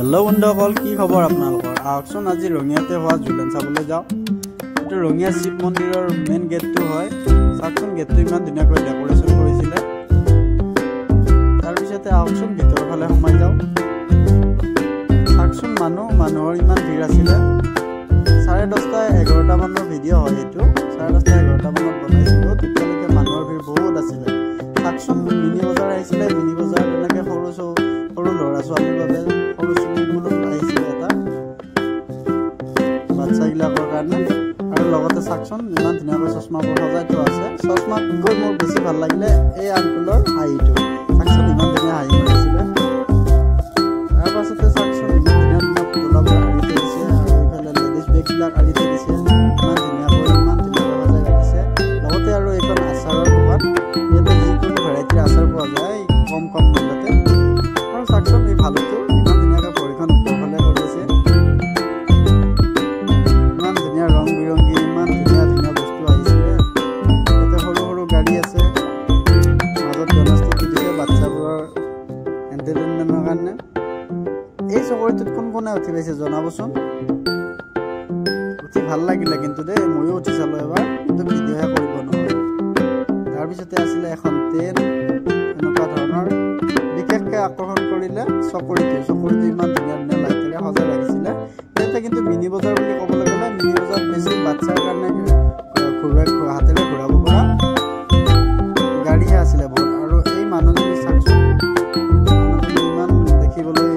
hello बंधुসকল কি খবৰ আপোনালোকৰ আহকচোন আজি ৰঙিয়াতে হোৱা জুলেন চাবলৈ যাও এটো ৰঙিয়া শিৱ মন্দিৰৰ মেইন গেটটো হয় চাকচোন গেটটো ইমান ধুনীয়াকৈ ডেকোৰেশন কৰিছিলে তাৰ পিছতে আহকচোন ভিতৰ ফালে সোমাই যাও চাকচোন মানুহৰ ইমান ভিৰ আছিল 10:30 মানৰ ভিডিও হয় এটো 10:30 মানত বনাইছিল তেতিয়ালৈকে মানুহৰ ভিৰ বহুত আছিল চাকচোন মিনি বজাৰ আহিছিল মিনি বজাৰ এনেকৈ সৰু লৰা ছোৱালীৰ বাবে সৰু চুলিগুলো আহিছিল এটা বাচ্চাগিলাকৰ কাৰণে আৰু লগতে চাকচোন ইমান ধুনীয়াকৈ চশমাবোৰ সজাই থোৱা আছে চশমাত গৈ মোৰ বেছি ভাল লাগিলে এই আঙ্কুলৰ হাঁহিটো চাকচোন ইমান ধুনীয়া হাঁহি মাৰিছিল তাৰ পাছতে চাকচোন ইমান ধুনীয়া ফুলাবোৰ আঁৰি দিছে আৰু এইফালে লেডিজ বেগবিলাক আঁৰি দিছে ইমান ধুনীয়াকৈ সজাই ৰাখিছে লগতে আৰু এইখন আচাৰৰ দোকান ইয়াতে যিকোনো ভেৰাইটিৰ আচাৰ পোৱা যায় কম মূল্যতে আৰু চাকচোন এই ভালুটো ইমান ধুনীয়াকৈ পৰিখন ওপৰফালে কৰিছে ইমান ধুনীয়া ৰং বিৰংগী ইমান ধুনীয়া বস্তু আহিছিলে ইয়াতে সৰু গাড়ী আছে মাজত গণেশটো দিছে বাচ্চাবোৰৰ এণ্টাৰটেইনমেণ্টৰ কাৰণে এই চকৰিটোত কোনে উঠি পাইছে জনাবচোন উঠি ভাল লাগিলে কিন্তু দেই ময়ো উঠি চালো এবাৰ কিন্তু ভিডিঅ'হে কৰিব নোৱাৰো তাৰপিছতে আছিলে এখন ট্ৰেইন এনেকুৱা ধৰণৰ বিশেষকৈ আকৰ্ষণ কৰিলে চকৰিটো ইমান ধুনীয়া লাইটেৰে সজাই ৰাখিছিলে ইয়াতে কিন্তু মিনি বজাৰ বুলি ক'বলৈ গ'লে মিনি বজাৰ বেছি বাচ্চাৰ কাৰণে হাতেৰে ঘূৰাব পৰা গাড়ীহে আছিলে বহুত আৰু এই মানুহজনী চাকচোন ইমান দেখিবলৈ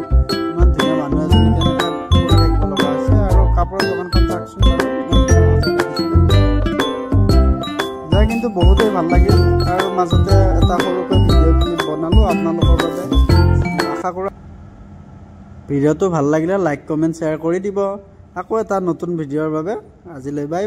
ইমান ধুনীয়া মানুহ এজনী কেনেকৈ কৰি থাকিব লগা হৈছে আৰু কাপোৰৰ দোকানখন চাকচোন যাই কিন্তু বহুতেই ভাল লাগিল আৰু মাজতে এটা সৰুকৈ ভিডিঅ' ক্লিপ বনালো আপোনালোকৰ বাবে আশা কৰোঁ ভিডিঅ'টো ভাল লাগিলে লাইক কমেণ্ট শ্বেয়াৰ কৰি দিব আকৌ এটা নতুন ভিডিঅ'ৰ বাবে আজিলৈ বাই